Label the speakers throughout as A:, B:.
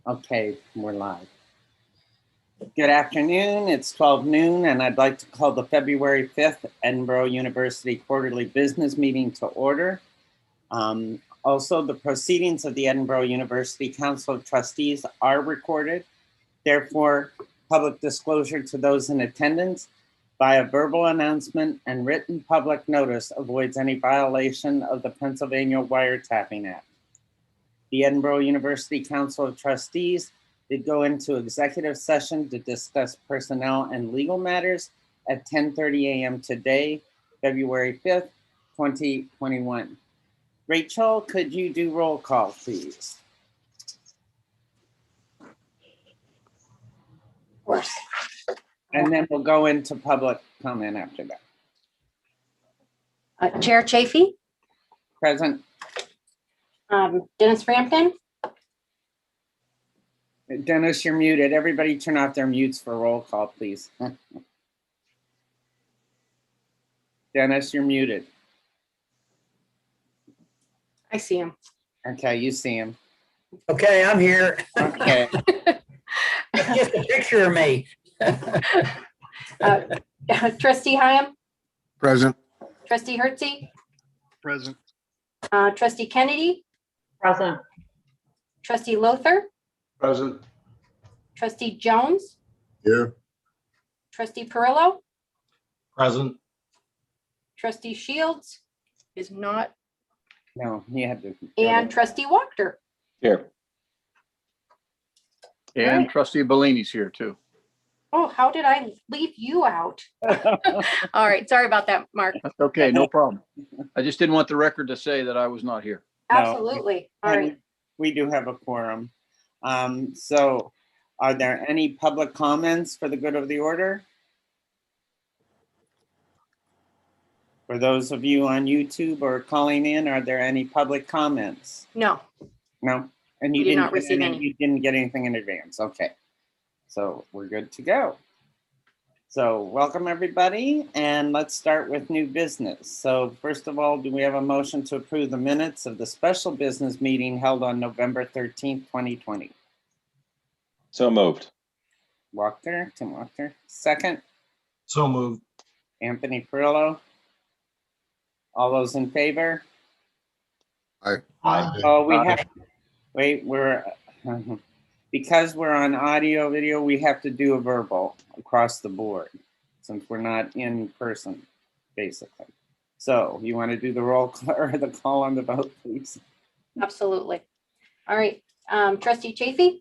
A: Okay, we're live. Good afternoon. It's 12 noon, and I'd like to call the February 5th Edinboro University Quarterly Business Meeting to order. Also, the proceedings of the Edinboro University Council of Trustees are recorded. Therefore, public disclosure to those in attendance by a verbal announcement and written public notice avoids any violation of the Pennsylvania Wiretapping Act. The Edinboro University Council of Trustees did go into executive session to discuss personnel and legal matters at 10:30 a.m. today, February 5th, 2021. Rachel, could you do roll call, please?
B: Of course.
A: And then we'll go into public comment after that.
B: Chair Chafee,
A: Present.
B: Dennis Frampton,
A: Dennis, you're muted. Everybody turn off their mutes for roll call, please. Dennis, you're muted.
B: I see him.
A: Okay, you see him.
C: Okay, I'm here.
A: Okay.
C: It's just a picture of me.
B: Trustee Hyam,
D: Present.
B: Trustee Hertzy,
D: Present.
B: Trustee Kennedy,
E: Present.
B: Trustee Lothar,
D: Present.
B: Trustee Jones,
D: Here.
B: Trustee Perillo,
D: Present.
B: Trustee Shields is not,
A: No, he had to.
B: and Trustee Walker.
F: Here. And
B: Right.
F: Trustee Bellini's here too.
B: Oh, how did I leave you out? All right, sorry about that, Mark.
F: That's okay, no problem. I just didn't want the record to say that I was not here.
A: No.
B: Absolutely. All right.
A: We do have a quorum. So are there any public comments for the good of the order? For those of you on YouTube or calling in, are there any public comments?
B: No,
A: No? And
B: We
A: you
B: did
A: didn't
B: not receive any.
A: You didn't get anything in advance. Okay. So we're good to go. So welcome everybody, and let's start with new business. So first of all, do we have a motion to approve the minutes of the special business meeting held on November 13th, 2020?
F: So moved.
A: Walker, Tim Walker. Second,
D: So moved.
A: Anthony Perillo. All those in favor?
D: Aye.
A: Oh, we have, wait, because we're on audio video, we have to do a verbal across the board since we're not in person, basically. So you want to do the roll call or the call on the vote, please?
B: absolutely. All right. Trustee Chafee,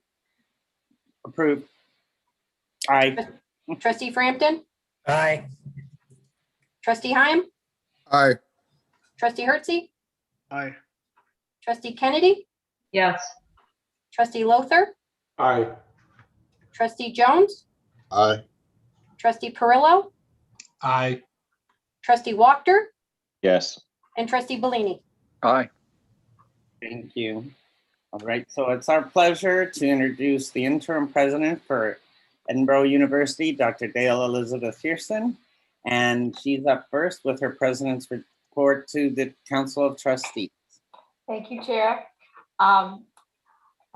A: Approved. Aye.
B: Trustee Frampton,
C: Aye.
B: Trustee Hyam,
D: Aye.
B: Trustee Hertzy,
D: Aye.
B: Trustee Kennedy,
E: Yes.
B: Trustee Lothar,
D: Aye.
B: Trustee Jones,
D: Aye.
B: Trustee Perillo,
D: Aye.
B: Trustee Walker,
F: Yes.
B: and Trustee Bellini.
F: Aye.
A: Thank you. All right, so it's our pleasure to introduce the interim president for Edinboro University, Dr. Dale Elizabeth Pearson. And she's up first with her president's report to the Council of Trustees.
E: Thank you, Chair.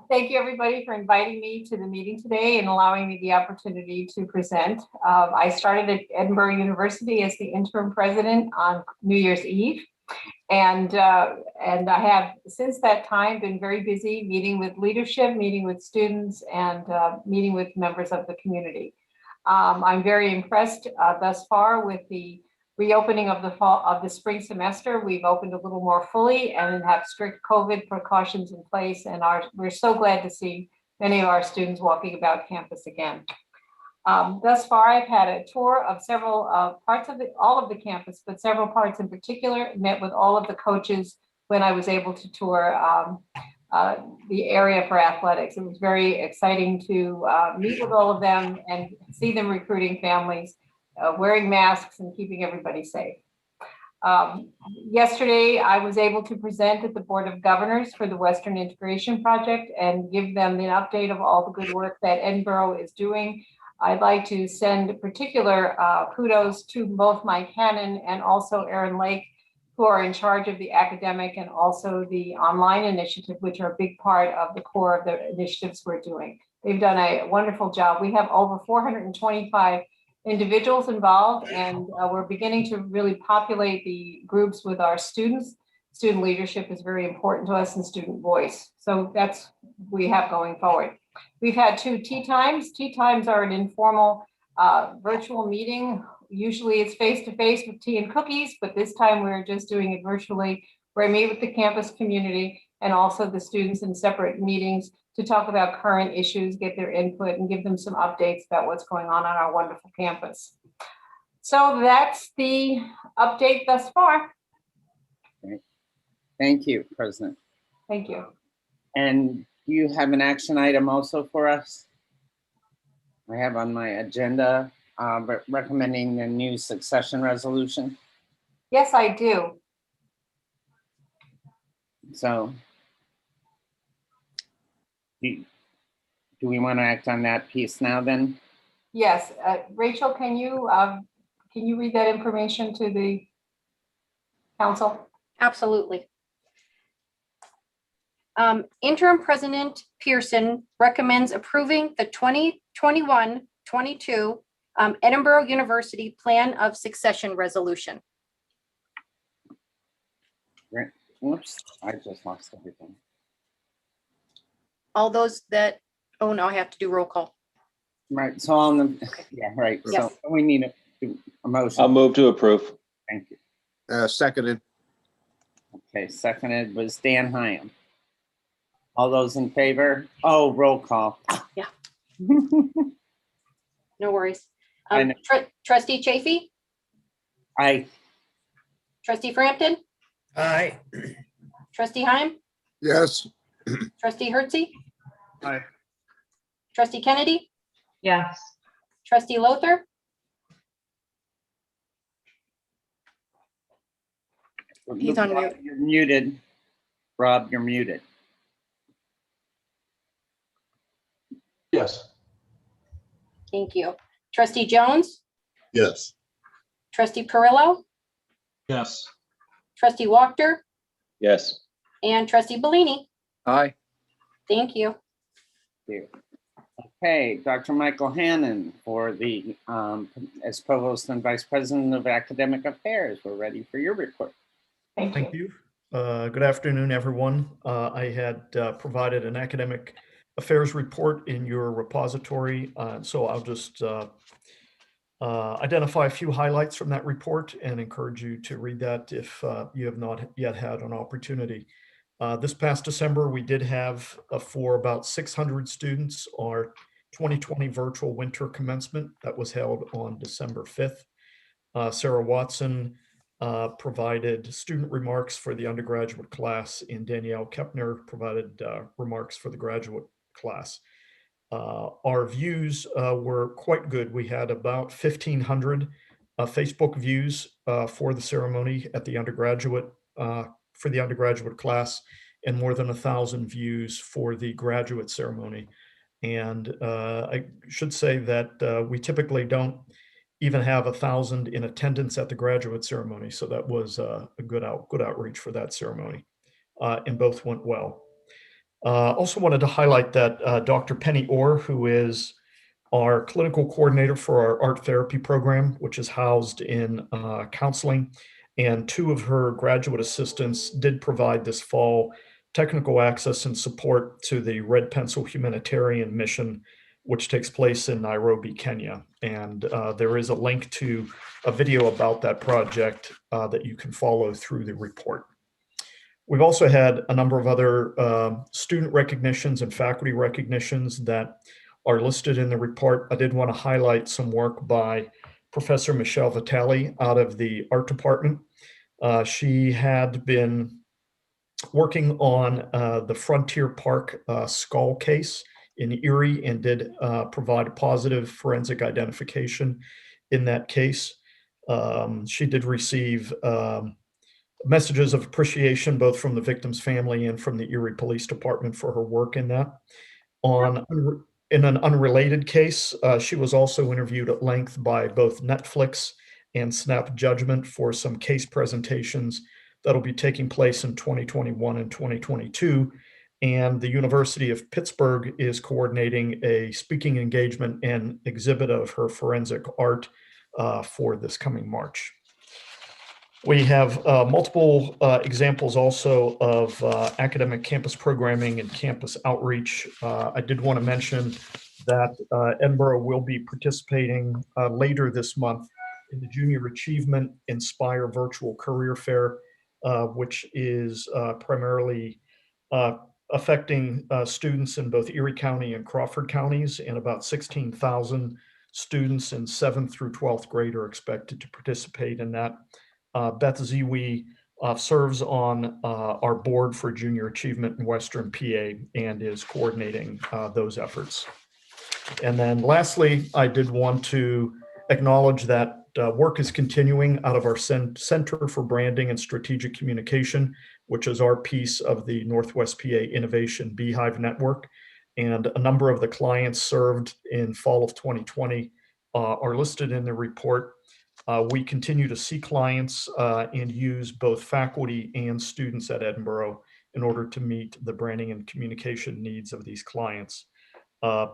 E: Thank you, everybody, for inviting me to the meeting today and allowing me the opportunity to present. I started at Edinboro University as the interim president on New Year's Eve. And I have, since that time, been very busy meeting with leadership, meeting with students, and meeting with members of the community. I'm very impressed thus far with the reopening of the spring semester. We've opened a little more fully and have strict COVID precautions in place, and we're so glad to see many of our students walking about campus again. Thus far, I've had a tour of several parts of all of the campus, but several parts in particular. Met with all of the coaches when I was able to tour the area for athletics. It was very exciting to meet with all of them and see them recruiting families, wearing masks and keeping everybody safe. Yesterday, I was able to present at the Board of Governors for the Western Integration Project and give them an update of all the good work that Edinboro is doing. I'd like to send particular kudos to both Mike Hannon and also Aaron Lake, who are in charge of the academic and also the online initiative, which are a big part of the core of the initiatives we're doing. They've done a wonderful job. We have over 425 individuals involved, and we're beginning to really populate the groups with our students. Student leadership is very important to us, and student voice. So that's what we have going forward. We've had 2 tea times. Tea times are an informal virtual meeting. Usually it's face-to-face with tea and cookies, but this time we're just doing it virtually, where I meet with the campus community and also the students in separate meetings to talk about current issues, get their input, and give them some updates about what's going on our wonderful campus. So that's the update thus far.
A: Thank you, President.
E: Thank you.
A: And do you have an action item also for us? I have on my agenda recommending the new succession resolution.
E: Yes, I do.
A: So do we want to act on that piece now then?
E: Yes, Rachel, can you read that information to the council?
B: Absolutely. Interim President Pearson recommends approving the 2021-22 Edinboro University Plan of Succession Resolution.
A: Whoops, I just lost everything.
B: All those that, oh no, I have to do roll call.
A: Right, so on the, yeah, right. So
B: Yes.
A: we need a motion.
G: I'll move to approve.
A: Thank you.
D: Seconded.
A: Okay, seconded was Dan Hyam. All those in favor? Oh, roll call.
B: Yeah. No worries.
A: I know.
B: Trustee Chafee,
A: Aye.
B: Trustee Frampton,
C: Aye.
B: Trustee Heim,
D: Yes.
B: Trustee Herzig,
D: Aye.
B: Trustee Kennedy,
H: Yes.
B: Trustee Lothar, He's on
A: Rob, you're muted. Rob, you're muted.
D: Yes.
B: thank you. Trustee Jones,
D: Yes.
B: Trustee Perillo,
D: Yes.
B: Trustee Walker,
G: Yes.
B: and Trustee Bellini.
F: Aye.
B: Thank you.
A: Okay, Dr. Michael Hannon for the, as Provost and Vice President of Academic Affairs. We're ready for your report.
E: Thank you.
I: Thank you. Good afternoon, everyone. I had provided an academic affairs report in your repository, so I'll just identify a few highlights from that report and encourage you to read that if you have not yet had an opportunity. This past December, we did have for about 600 students our 2020 virtual winter commencement that was held on December 5th. Sarah Watson provided student remarks for the undergraduate class, and Danielle Kepner provided remarks for the graduate class. Our views were quite good. We had about 1,500 Facebook views for the ceremony at the undergraduate for the undergraduate class, and more than 1,000 views for the graduate ceremony. And I should say that we typically don't even have 1,000 in attendance at the graduate ceremony. So that was a good outreach for that ceremony, and both went well. Also wanted to highlight that Dr. Penny Orr, who is our clinical coordinator for our art therapy program, which is housed in counseling, and 2 of her graduate assistants did provide this fall technical access and support to the Red Pencil Humanitarian Mission, which takes place in Nairobi, Kenya. And there is a link to a video about that project that you can follow through the report. We've also had a number of other student recognitions and faculty recognitions that are listed in the report. I did want to highlight some work by Professor Michelle Vitale out of the art department. She had been working on the Frontier Park skull case in Erie and did provide positive forensic identification in that case. She did receive messages of appreciation both from the victim's family and from the Erie Police Department for her work in that. In an unrelated case, she was also interviewed at length by both Netflix and Snap Judgment for some case presentations that'll be taking place in 2021 and 2022. And the University of Pittsburgh is coordinating a speaking engagement and exhibit of her forensic art for this coming March. We have multiple examples also of academic campus programming and campus outreach. I did want to mention that Edinboro will be participating later this month in the Junior Achievement Inspire Virtual Career Fair, which is primarily affecting students in both Erie County and Crawford counties, and about 16,000 students in 7th through 12th grade are expected to participate in that. Beth Ziwi serves on our board for junior achievement in Western PA and is coordinating those efforts. And then lastly, I did want to acknowledge that work is continuing out of our Center for Branding and Strategic Communication, which is our piece of the Northwest PA Innovation Beehive Network. And a number of the clients served in fall of 2020 are listed in the report. We continue to see clients and use both faculty and students at Edinboro in order to meet the branding and communication needs of these clients.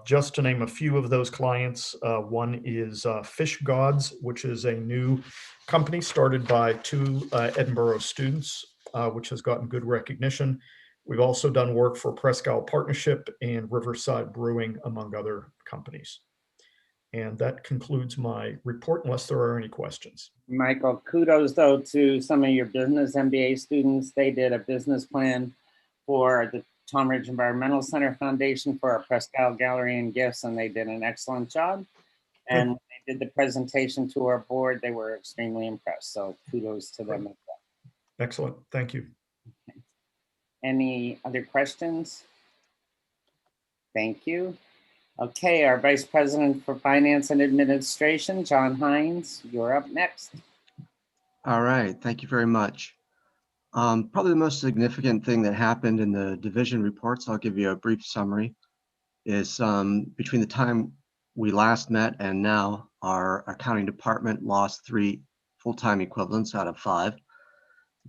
I: Just to name a few of those clients, one is Fish Gods, which is a new company started by 2 Edinboro students, which has gotten good recognition. We've also done work for Presque Partnership and Riverside Brewing, among other companies. And that concludes my report, unless there are any questions.
A: Michael, kudos though to some of your business MBA students. They did a business plan for the Tom Ridge Environmental Center Foundation for our Presque Gallery and Gifts, and they did an excellent job. And when they did the presentation to our board, they were extremely impressed. So kudos to them as well.
I: Excellent, thank you.
A: Any other questions? Thank you. Okay, our Vice President for Finance and Administration, John Hines, you're up next.
G: All right, thank you very much. Probably the most significant thing that happened in the division reports, I'll give you a brief summary, is between the time we last met and now, our accounting department lost 3 full-time equivalents out of 5.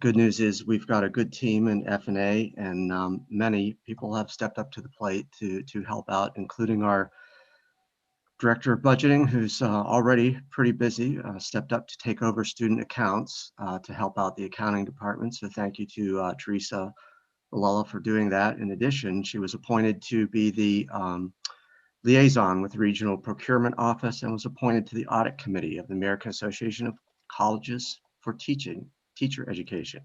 G: Good news is we've got a good team in F&A, and many people have stepped up to the plate to help out, including our Director of Budgeting, who's already pretty busy, stepped up to take over student accounts to help out the accounting department. So thank you to Teresa Valella for doing that. In addition, she was appointed to be the liaison with the Regional Procurement Office and was appointed to the Audit Committee of the American Association of Colleges for Teacher Education.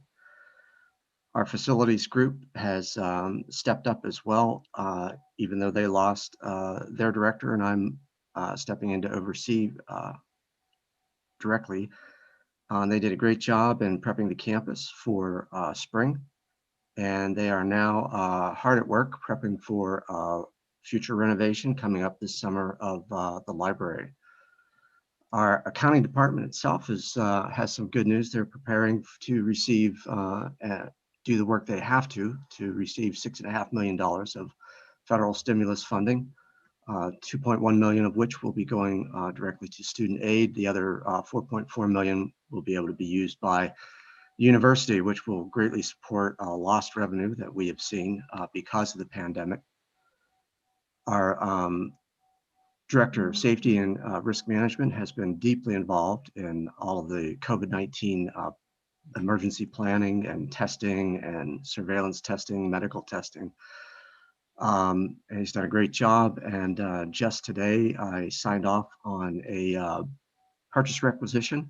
G: Our facilities group has stepped up as well, even though they lost their director, and I'm stepping in to oversee directly. They did a great job in prepping the campus for spring, and they are now hard at work prepping for future renovation coming up this summer of the library. Our accounting department itself has some good news. They're preparing to receive, do the work they have to receive $6.5 million of federal stimulus funding, 2.1 million of which will be going directly to student aid. The other 4.4 million will be able to be used by the university, which will greatly support lost revenue that we have seen because of the pandemic. Our Director of Safety and Risk Management has been deeply involved in all of the COVID-19 emergency planning and testing and surveillance testing, medical testing. And he's done a great job. And just today, I signed off on a purchase requisition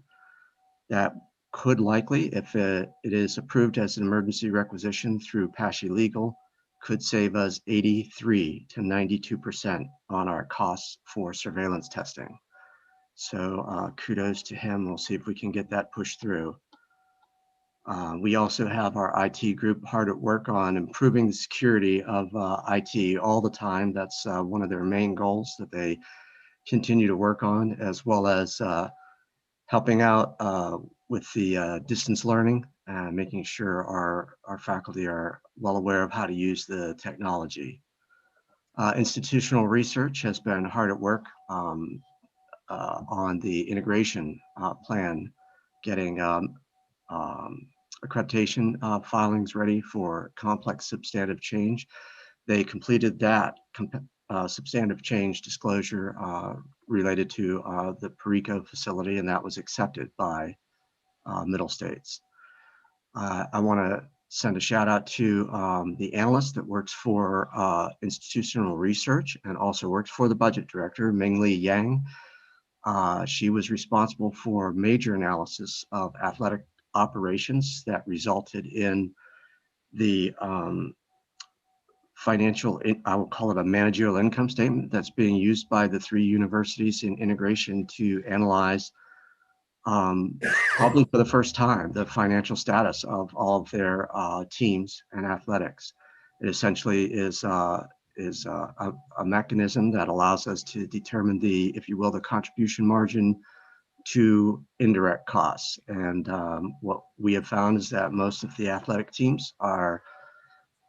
G: that could likely, if it is approved as an emergency requisition through Pashy Legal, could save us 83 to 92% on our costs for surveillance testing. So kudos to him. We'll see if we can get that pushed through. We also have our IT group hard at work on improving the security of IT all the time. That's one of their main goals that they continue to work on, as well as helping out with the distance learning and making sure our faculty are well aware of how to use the technology. Institutional research has been hard at work on the integration plan, getting accreditation filings ready for complex substantive change. They completed that substantive change disclosure related to the Perico facility, and that was accepted by Middle States. I want to send a shout out to the analyst that works for institutional research and also works for the budget director, Ming-Li Yang. She was responsible for major analysis of athletic operations that resulted in the financial, I will call it a managerial income statement that's being used by the 3 universities in integration to analyze probably for the first time, the financial status of all of their teams and athletics. It essentially is a mechanism that allows us to determine the, if you will, the contribution margin to indirect costs. And what we have found is that most of the athletic teams are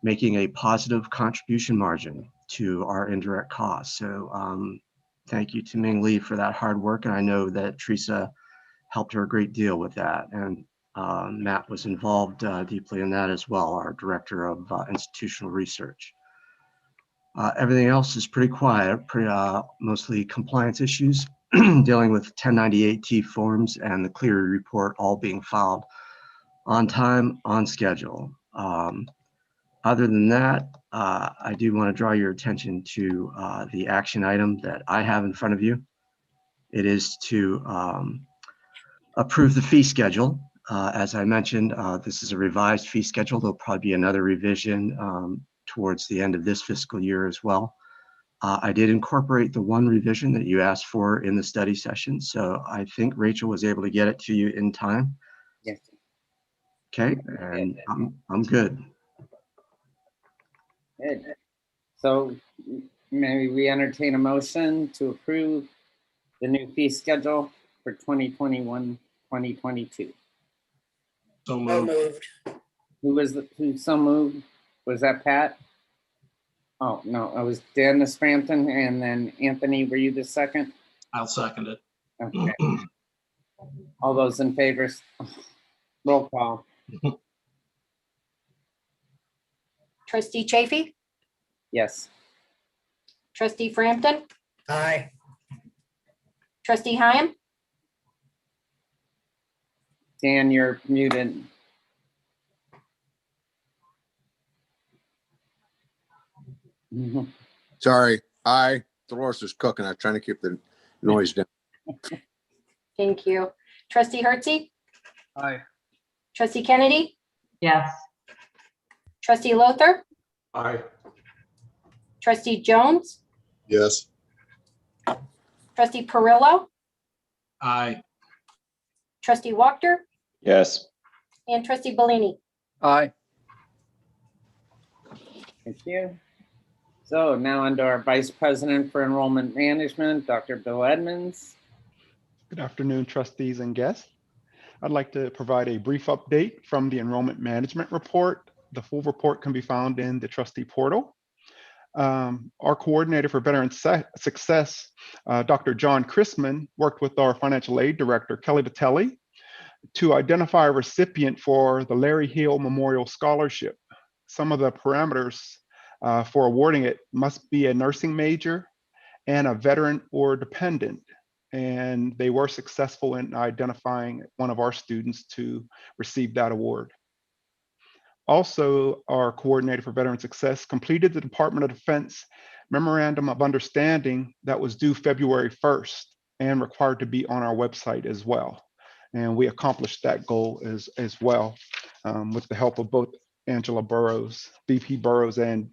G: making a positive contribution margin to our indirect costs. So thank you to Ming Li for that hard work. And I know that Teresa helped her a great deal with that. And Matt was involved deeply in that as well, our director of institutional research. Everything else is pretty quiet, mostly compliance issues, dealing with 1098T forms and the Clery report all being filed on time, on schedule. Other than that, I do want to draw your attention to the action item that I have in front of you. It is to approve the fee schedule. As I mentioned, this is a revised fee schedule. There'll probably be another revision towards the end of this fiscal year as well. I did incorporate the one revision that you asked for in the study session. So I think Rachel was able to get it to you in time.
A: Yes.
G: Okay, and I'm good.
A: Good. So maybe we entertain a motion to approve the new fee schedule for 2021, 2022.
D: So
C: So
D: moved.
C: moved.
A: Who so moved? Was that Pat? Oh, no, it was Dennis Frampton, and then Anthony, were you the second?
D: I'll second it.
A: Okay. All those in favor? Roll call.
B: Trustee Chafee,
A: Yes.
B: trustee Frampton,
C: Aye.
B: trustee Hyam,
A: Dan, you're muted.
H: Sorry, Dolores is cooking. I'm trying to keep the noise down.
B: thank you. Trustee Herzig,
D: Aye.
B: trustee Kennedy,
E: Yes.
B: trustee Lothar,
D: Aye.
B: trustee Jones,
D: Yes.
B: trustee Perillo,
D: Aye.
B: trustee Walker,
F: Yes.
B: and trustee Bellini.
F: Aye.
A: Thank you. So now under our Vice President for Enrollment Management, Dr. Bill Edmonds.
J: Good afternoon, trustees and guests. I'd like to provide a brief update from the Enrollment Management Report. The full report can be found in the trustee portal. Our coordinator for veteran success, Dr. John Chrisman, worked with our financial aid director, Kelly Vitelli, to identify a recipient for the Larry Hill Memorial Scholarship. Some of the parameters for awarding it must be a nursing major and a veteran or dependent. And they were successful in identifying one of our students to receive that award. Also, our coordinator for veteran success completed the Department of Defense Memorandum of Understanding that was due February 1st and required to be on our website as well. And we accomplished that goal as well with the help of both Angela Burrows, VP Burrows, and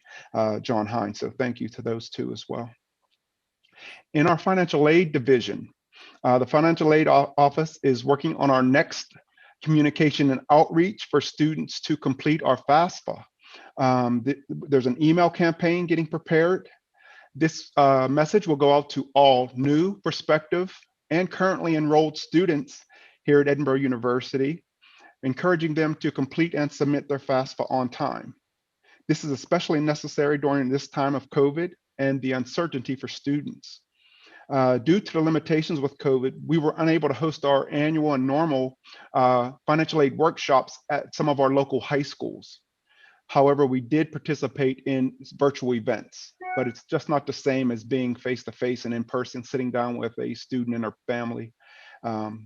J: John Hines. So thank you to those two as well. In our financial aid division, the financial aid office is working on our next communication and outreach for students to complete our FAFSA. There's an email campaign getting prepared. This message will go out to all new, prospective, and currently enrolled students here at Edinboro University, encouraging them to complete and submit their FAFSA on time. This is especially necessary during this time of COVID and the uncertainty for students. Due to the limitations with COVID, we were unable to host our annual and normal financial aid workshops at some of our local high schools. However, we did participate in virtual events, but it's just not the same as being face-to-face and in person, sitting down with a student and their family,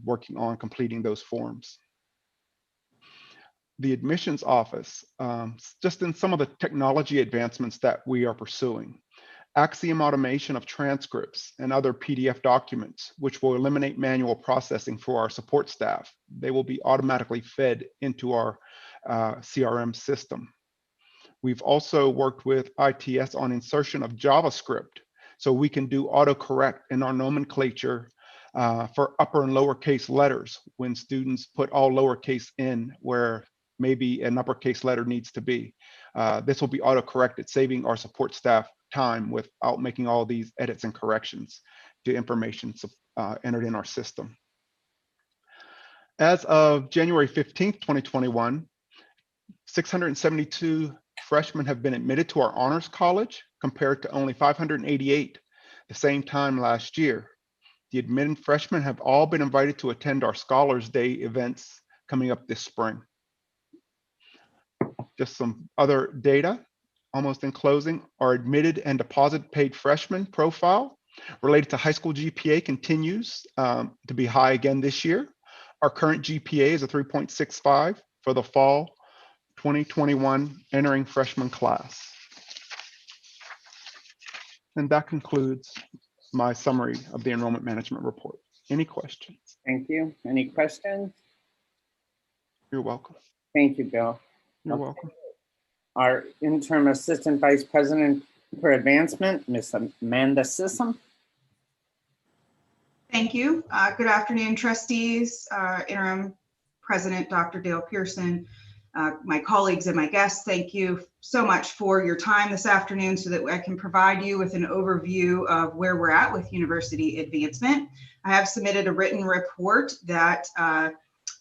J: working on completing those forms. The admissions office, just in some of the technology advancements that we are pursuing. Axiom automation of transcripts and other PDF documents, which will eliminate manual processing for our support staff. They will be automatically fed into our CRM system. We've also worked with ITS on insertion of JavaScript, so we can do autocorrect in our nomenclature for upper and lowercase letters when students put all lowercase in where maybe an uppercase letter needs to be. This will be autocorrected, saving our support staff time without making all these edits and corrections to information entered in our system. As of January 15th, 2021, 672 freshmen have been admitted to our honors college compared to only 588 the same time last year. The admitted freshmen have all been invited to attend our Scholars Day events coming up this spring. Just some other data, almost in closing. Our admitted and deposit paid freshman profile related to high school GPA continues to be high again this year. Our current GPA is a 3.65 for the fall 2021 entering freshman class. And that concludes my summary of the enrollment management report. Any questions?
A: Thank you. Any questions?
J: You're welcome.
A: Thank you, Bill.
J: You're
A: Okay.
J: welcome.
A: Our interim assistant vice president for advancement, Ms. Amanda Sissom.
K: Thank you. Good afternoon, trustees, interim president, Dr. Dale Pearson, my colleagues and my guests. Thank you so much for your time this afternoon so that I can provide you with an overview of where we're at with university advancement. I have submitted a written report that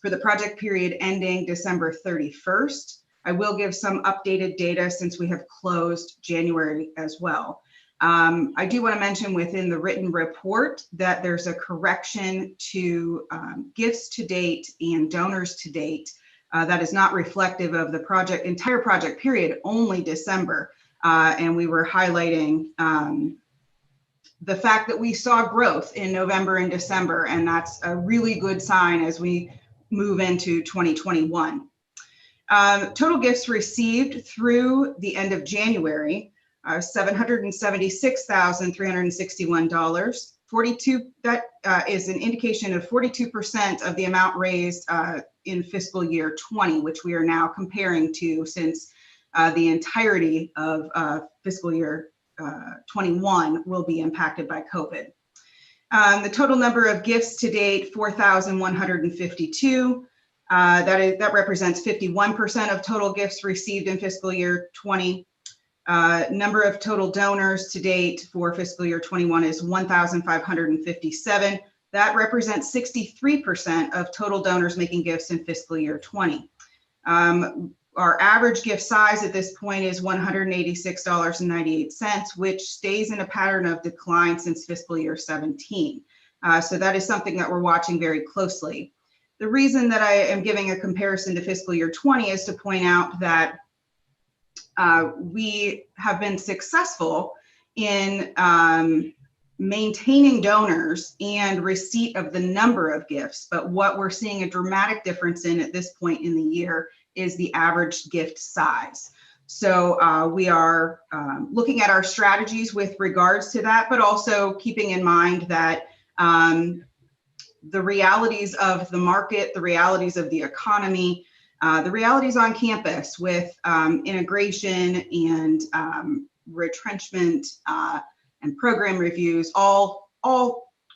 K: for the project period ending December 31st. I will give some updated data since we have closed January as well. I do want to mention within the written report that there's a correction to gifts to date and donors to date that is not reflective of the entire project period, only December. And we were highlighting the fact that we saw growth in November and December, and that's a really good sign as we move into 2021. Total gifts received through the end of January are $776,361. That is an indication of 42% of the amount raised in fiscal year 20, which we are now comparing to since the entirety of fiscal year 21 will be impacted by COVID. The total number of gifts to date, 4,152. That represents 51% of total gifts received in fiscal year 20. Number of total donors to date for fiscal year 21 is 1,557. That represents 63% of total donors making gifts in fiscal year 20. Our average gift size at this point is $186.98, which stays in a pattern of decline since fiscal year 17. So that is something that we're watching very closely. The reason that I am giving a comparison to fiscal year 20 is to point out that we have been successful in maintaining donors and receipt of the number of gifts. But what we're seeing a dramatic difference in at this point in the year is the average gift size. So we are looking at our strategies with regards to that, but also keeping in mind that the realities of the market, the realities of the economy, the realities on campus with integration and retrenchment and program reviews all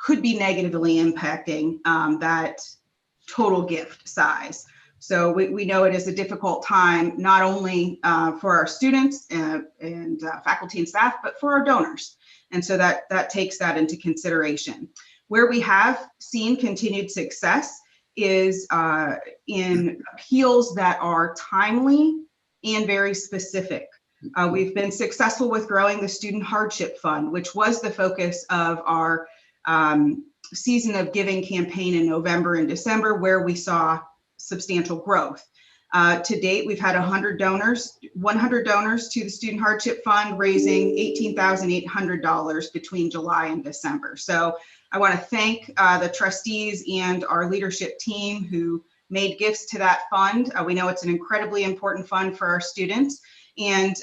K: could be negatively impacting that total gift size. So we know it is a difficult time, not only for our students and faculty and staff, but for our donors. And so that takes that into consideration. Where we have seen continued success is in appeals that are timely and very specific. We've been successful with growing the Student Hardship Fund, which was the focus of our season of giving campaign in November and December, where we saw substantial growth. To date, we've had 100 donors to the Student Hardship Fund, raising $18,800 between July and December. So I want to thank the trustees and our leadership team who made gifts to that fund. We know it's an incredibly important fund for our students, and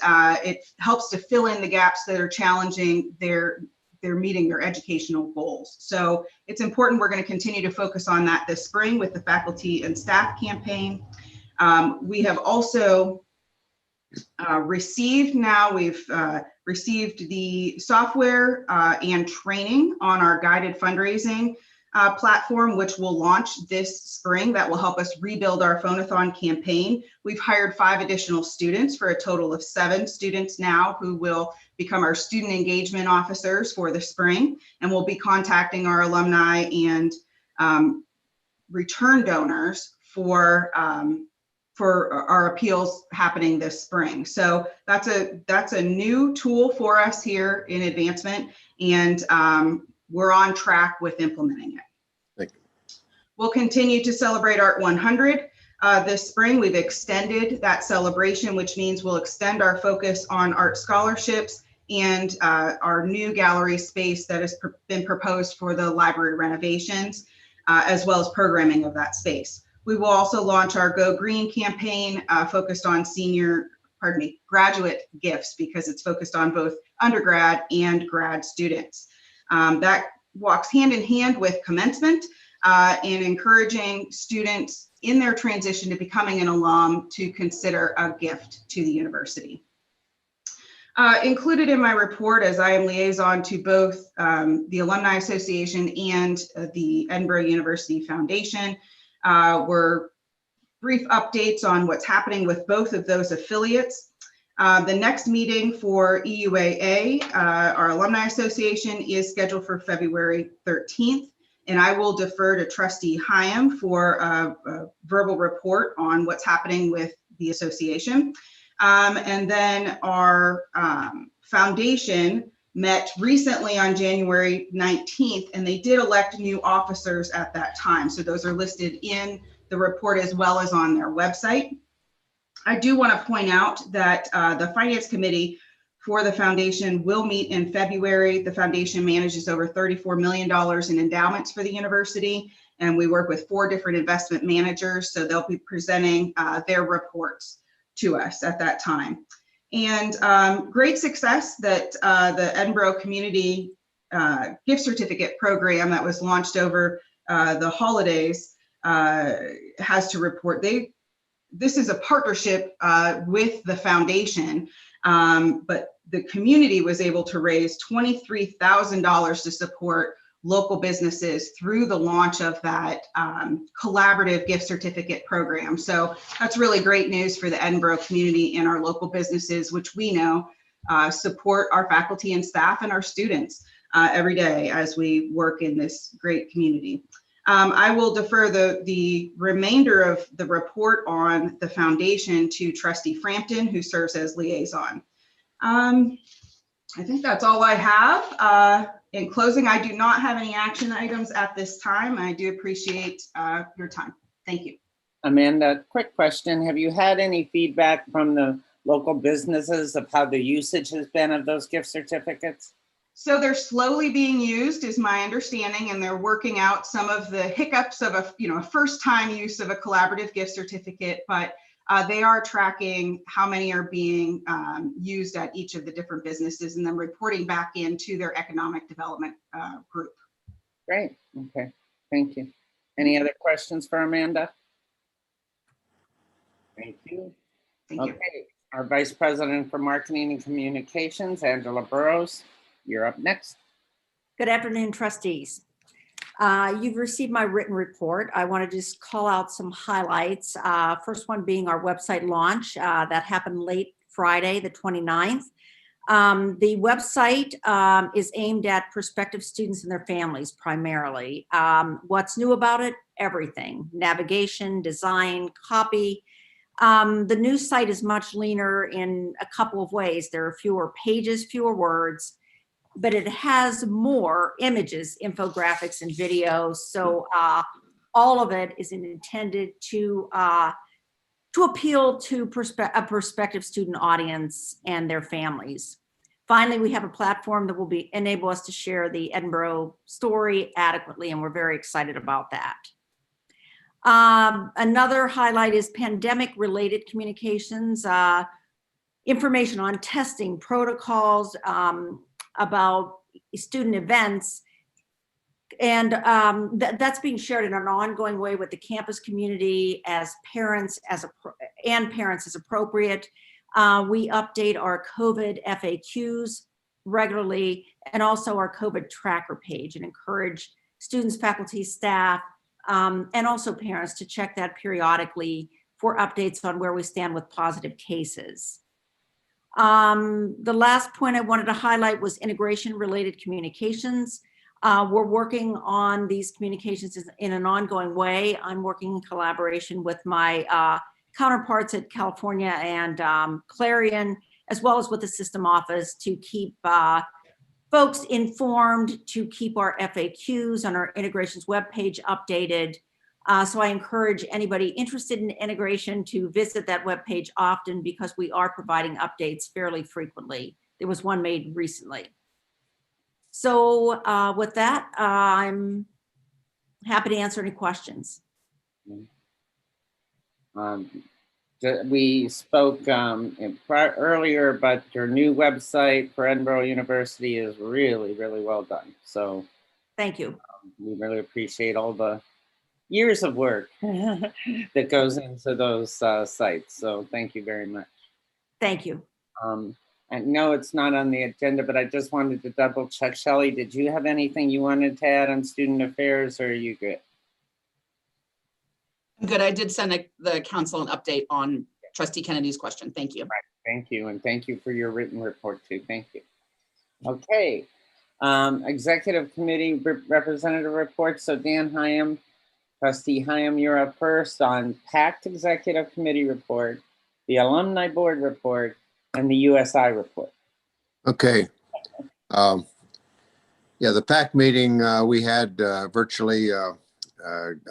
K: it helps to fill in the gaps that are challenging their meeting their educational goals. So it's important. We're going to continue to focus on that this spring with the faculty and staff campaign. We have also received the software and training on our guided fundraising platform, which will launch this spring. That will help us rebuild our Phone-a-thon campaign. We've hired 5 additional students for a total of 7 students now who will become our student engagement officers for the spring, and we'll be contacting our alumni and return donors for our appeals happening this spring. So that's a new tool for us here in advancement, and we're on track with implementing it.
H: Thank you.
K: We'll continue to celebrate Art 100 this spring. We've extended that celebration, which means we'll extend our focus on art scholarships and our new gallery space that has been proposed for the library renovations, as well as programming of that space. We will also launch our Go Green campaign focused on graduate gifts, because it's focused on both undergrad and grad students. That walks hand in hand with commencement and encouraging students in their transition to becoming an alum to consider a gift to the university. Included in my report, as I am liaison to both the Alumni Association and the Edinboro University Foundation, were brief updates on what's happening with both of those affiliates. The next meeting for EUAA, our Alumni Association, is scheduled for February 13th, and I will defer to Trustee Hyam for a verbal report on what's happening with the association. And then our foundation met recently on January 19th, and they did elect new officers at that time. So those are listed in the report as well as on their website. I do want to point out that the Finance Committee for the foundation will meet in February. The foundation manages over $34 million in endowments for the university, and we work with 4 different investment managers, so they'll be presenting their reports to us at that time. And great success that the Edinboro Community Gift Certificate Program that was launched over the holidays has to report. This is a partnership with the foundation, but the community was able to raise $23,000 to support local businesses through the launch of that collaborative gift certificate program. So that's really great news for the Edinboro community and our local businesses, which we know support our faculty and staff and our students every day as we work in this great community. I will defer the remainder of the report on the foundation to Trustee Frampton, who serves as liaison. I think that's all I have. In closing, I do not have any action items at this time. I do appreciate your time. Thank you.
A: Amanda, quick question. Have you had any feedback from the local businesses of how the usage has been of those gift certificates?
K: So they're slowly being used, is my understanding, and they're working out some of the hiccups of a first-time use of a collaborative gift certificate, but they are tracking how many are being used at each of the different businesses and then reporting back into their economic development group.
A: Great. Okay. Thank you. Any other questions for Amanda? Thank you.
K: Thank you.
A: Okay. Our Vice President for Marketing and Communications, Angela Burrows, you're up next.
L: Good afternoon, trustees. You've received my written report. I want to just call out some highlights. First one being our website launch that happened late Friday, the 29th. The website is aimed at prospective students and their families primarily. What's new about it? Everything. Navigation, design, copy. The new site is much leaner in a couple of ways. There are fewer pages, fewer words. but it has more images, infographics, and videos. So all of it is intended to appeal to a prospective student audience and their families. Finally, we have a platform that will enable us to share the Edinboro story adequately, and we're very excited about that. Another highlight is pandemic-related communications, information on testing protocols, about student events, and that's being shared in an ongoing way with the campus community as parents as appropriate. We update our COVID FAQs regularly, and also our COVID tracker page, and encourage students, faculty, staff, and also parents to check that periodically for updates on where we stand with positive cases. The last point I wanted to highlight was integration-related communications. We're working on these communications in an ongoing way. I'm working in collaboration with my counterparts at California and Clarion, as well as with the system office, to keep folks informed, to keep our FAQs on our integrations webpage updated. So I encourage anybody interested in integration to visit that webpage often, because we are providing updates fairly frequently. There was one made recently. So with that, I'm happy to answer any questions.
A: We spoke earlier, but your new website for Edinboro University is really, really well done. So
L: thank you.
A: We really appreciate all the years of work that goes into those sites. So thank you very much.
L: Thank you.
A: I know it's not on the agenda, but I just wanted to double check. Shelley, did you have anything you wanted to add on student affairs, or are you good?
M: I'm good. I did send the council an update on Trustee Kennedy's question. Thank you.
A: Right. Thank you. And thank you for your written report too. Thank you. Okay. Executive Committee Representative report. So Dan Hyam, Trustee Hyam, you're up first on PACT Executive Committee report, the Alumni Board report, and the USI report.
H: Okay. Yeah, the PAC meeting we had virtually, I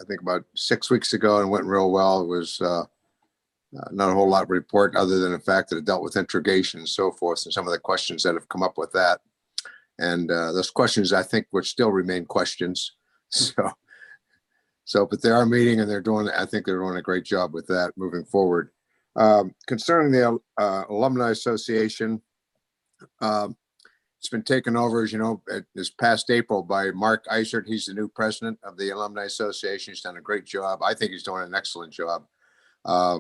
H: think about 6 weeks ago, and went real well. It was not a whole lot of report other than the fact that it dealt with integration and so forth, and some of the questions that have come up with that. And those questions, I think, would still remain questions. But they are meeting, and I think they're doing a great job with that moving forward. Concerning the Alumni Association, it's been taken over, as you know, this past April by Mark Eisert. He's the new president of the Alumni Association. He's done a great job. I think he's doing an excellent job. I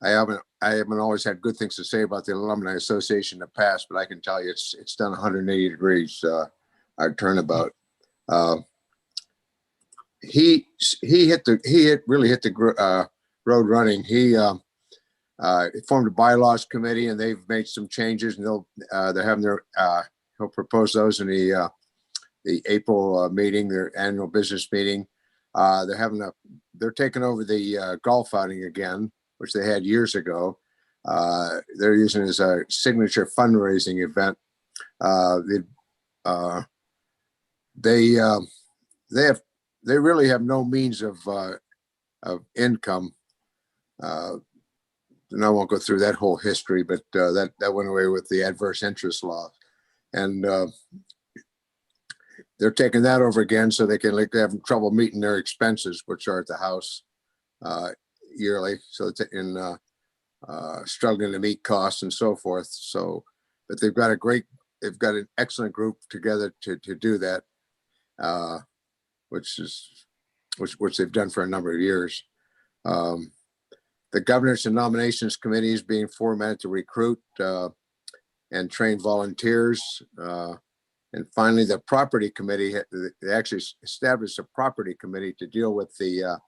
H: haven't always had good things to say about the Alumni Association in the past, but I can tell you it's done 180 degrees our turnabout. He really hit the road running. He formed a bylaws committee, and they've made some changes, and they're having their he'll propose those in the April meeting, their annual business meeting. They're taking over the golf outing again, which they had years ago. They're using it as a signature fundraising event. They really have no means of income. And I won't go through that whole history, but that went away with the adverse interest law. And they're taking that over again, so they they're having trouble meeting their expenses, which are at the house yearly. So it's struggling to meet costs and so forth. So, but they've got an excellent group together to do that, which they've done for a number of years. The Governance and Nominations Committee is being formatted to recruit and train volunteers. And finally, the Property Committee, they actually established a Property Committee to deal with the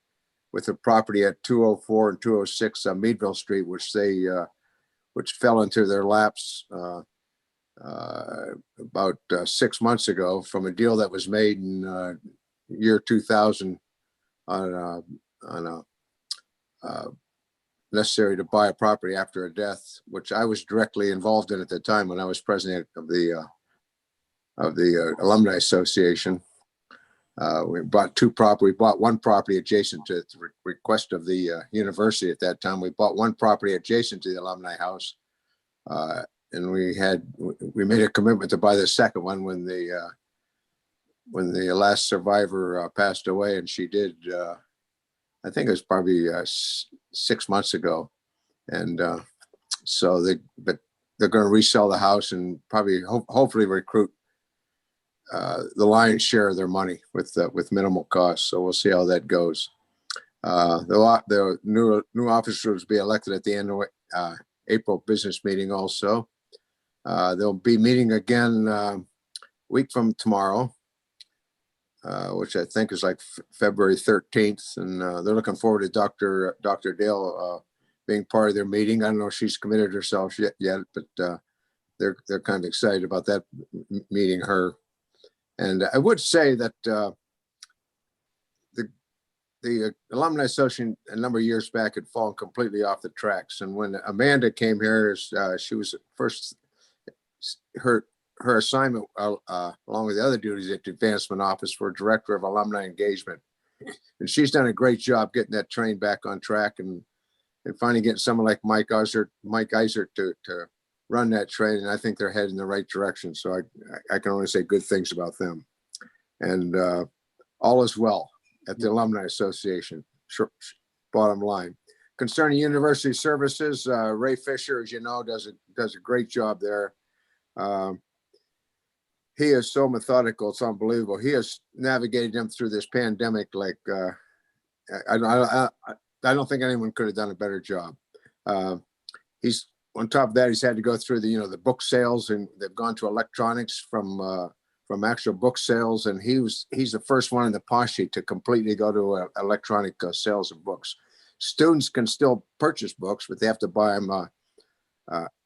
H: property at 204 and 206 Meadville Street, which fell into their laps about 6 months ago from a deal that was made in year 2000 on a necessary to buy a property after a death, which I was directly involved in at the time when I was president of the of the Alumni Association. We bought one property adjacent to the request of the university at that time. We bought one property adjacent to the Alumni House. And we made a commitment to buy the second one when the last survivor passed away, and she did, I think it was probably 6 months ago. And so they're going to resell the house and probably hopefully recruit the lion's share of their money with minimal cost. So we'll see how that goes. The new officers will be elected at the end of April business meeting also. They'll be meeting again week from tomorrow, which I think is like February 13th. And they're looking forward to Dr. Dale being part of their meeting. I don't know if she's committed herself yet, but they're kind of excited about that, meeting her. And I would say that the Alumni Association a number of years back had fallen completely off the tracks. And when Amanda came here, she was first, her assignment along with the other duties at the Advancement Office for Director of Alumni Engagement. And she's done a great job getting that train back on track and finally getting someone like Mike Eisert to run that train. And I think they're heading in the right direction. So I can only say good things about them. And all is well at the Alumni Association, bottom line. Concerning university services, Ray Fisher, as you know, does a great job there. He is so methodical, it's unbelievable. He has navigated them through this pandemic like I don't think anyone could have done a better job. He's on top of that, he's had to go through the book sales, and they've gone to electronics from actual book sales, and he's the first one in the posse to completely go to electronic sales of books. Students can still purchase books, but they have to buy them,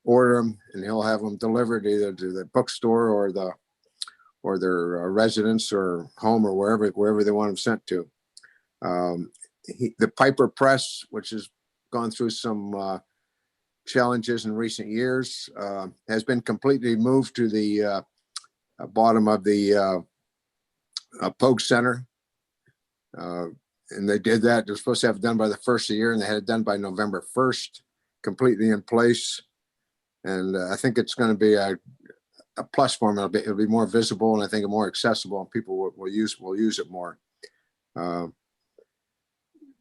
H: order them, and he'll have them delivered either to the bookstore or their residence or home or wherever they want them sent to. The Piper Press, which has gone through some challenges in recent years, has been completely moved to the bottom of the Pogue Center. And they did that. They're supposed to have it done by the first of the year, and they had it done by November 1st, completely in place. And I think it's going to be a plus for them. It'll be more visible, and I think more accessible, and people will use it more.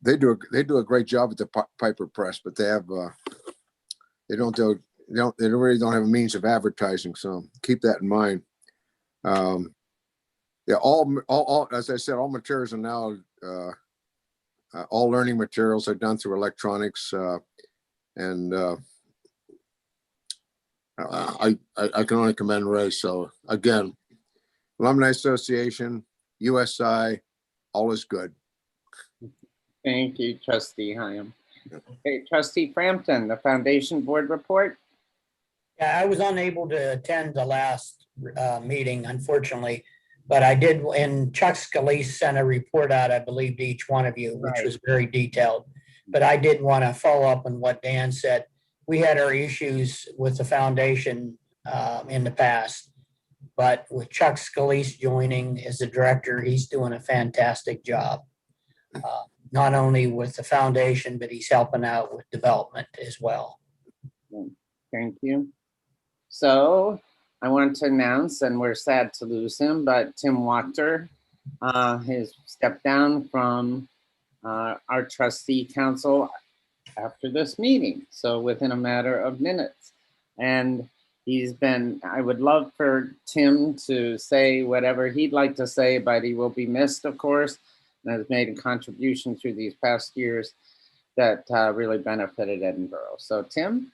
H: They do a great job at the Piper Press, but they really don't have a means of advertising. So keep that in mind. All as I said, all materials are now all learning materials are done through electronics, and I can only commend Ray. So again, Alumni Association, USI, all is good.
A: Thank you, Trustee Hyam. Okay, Trustee Frampton, the Foundation Board report.
C: Yeah, I was unable to attend the last meeting, unfortunately, but I did, and Chuck Scalise sent a report out, I believe, to each one of you, which was very detailed. But I did want to follow up on what Dan said. We had our issues with the foundation in the past, but with Chuck Scalise joining as the director, he's doing a fantastic job. Not only with the foundation, but he's helping out with development as well.
A: Thank you. So I wanted to announce, and we're sad to lose him, but Tim Wachter has stepped down from our trustee council after this meeting. So within a matter of minutes. And I would love for Tim to say whatever he'd like to say, but he will be missed, of course, and has made a contribution through these past years that really benefited Edinboro. So Tim?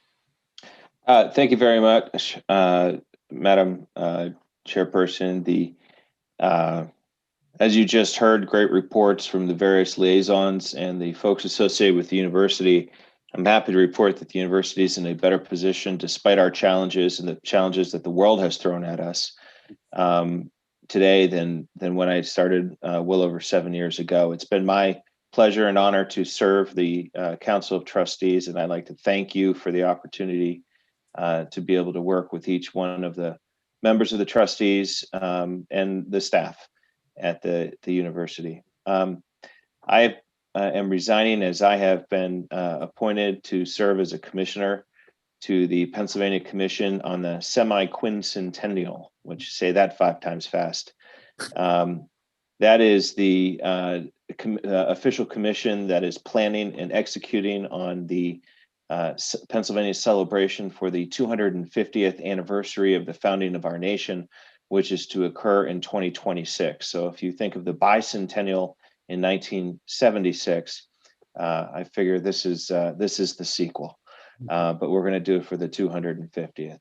N: Thank you very much, Madam Chairperson. As you just heard, great reports from the various liaisons and the folks associated with the university. I'm happy to report that the university is in a better position despite our challenges and the challenges that the world has thrown at us today than when I started well over 7 years ago. It's been my pleasure and honor to serve the Council of Trustees, and I'd like to thank you for the opportunity to be able to work with each one of the members of the trustees, and the staff at the university. I am resigning as I have been appointed to serve as a commissioner to the Pennsylvania Commission on the Semi-Quincentennial, which say that 5 times fast. That is the official commission that is planning and executing on the Pennsylvania celebration for the 250th anniversary of the founding of our nation, which is to occur in 2026. So if you think of the bicentennial in 1976, I figure this is the sequel, but we're going to do it for the 250th.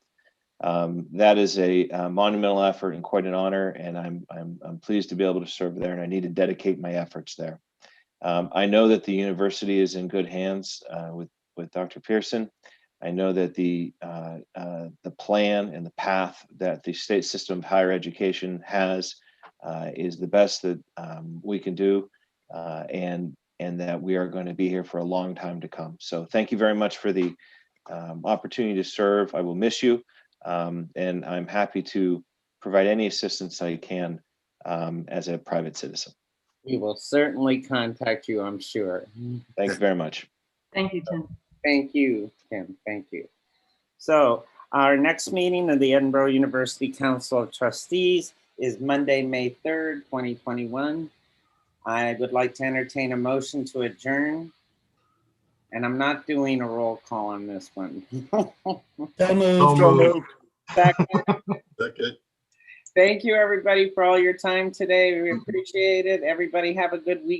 N: That is a monumental effort and quite an honor, and I'm pleased to be able to serve there, and I need to dedicate my efforts there. I know that the university is in good hands with Dr. Pearson. I know that the plan and the path that the state system of higher education has is the best that we can do, and that we are going to be here for a long time to come. So thank you very much for the opportunity to serve. I will miss you. And I'm happy to provide any assistance I can as a private citizen.
A: We will certainly contact you, I'm sure.
N: Thank you very much.
E: Thank you, Tim.
A: Thank you, Tim. Thank you. So our next meeting of the Edinboro University Council of Trustees is Monday, May 3rd, 2021. I would like to entertain a motion to adjourn. And I'm not doing a roll call on this one.
C: So moved.
D: So moved.
A: Second.
D: Second.
A: Thank you, everybody, for all your time today. We appreciate it. Everybody have a good week.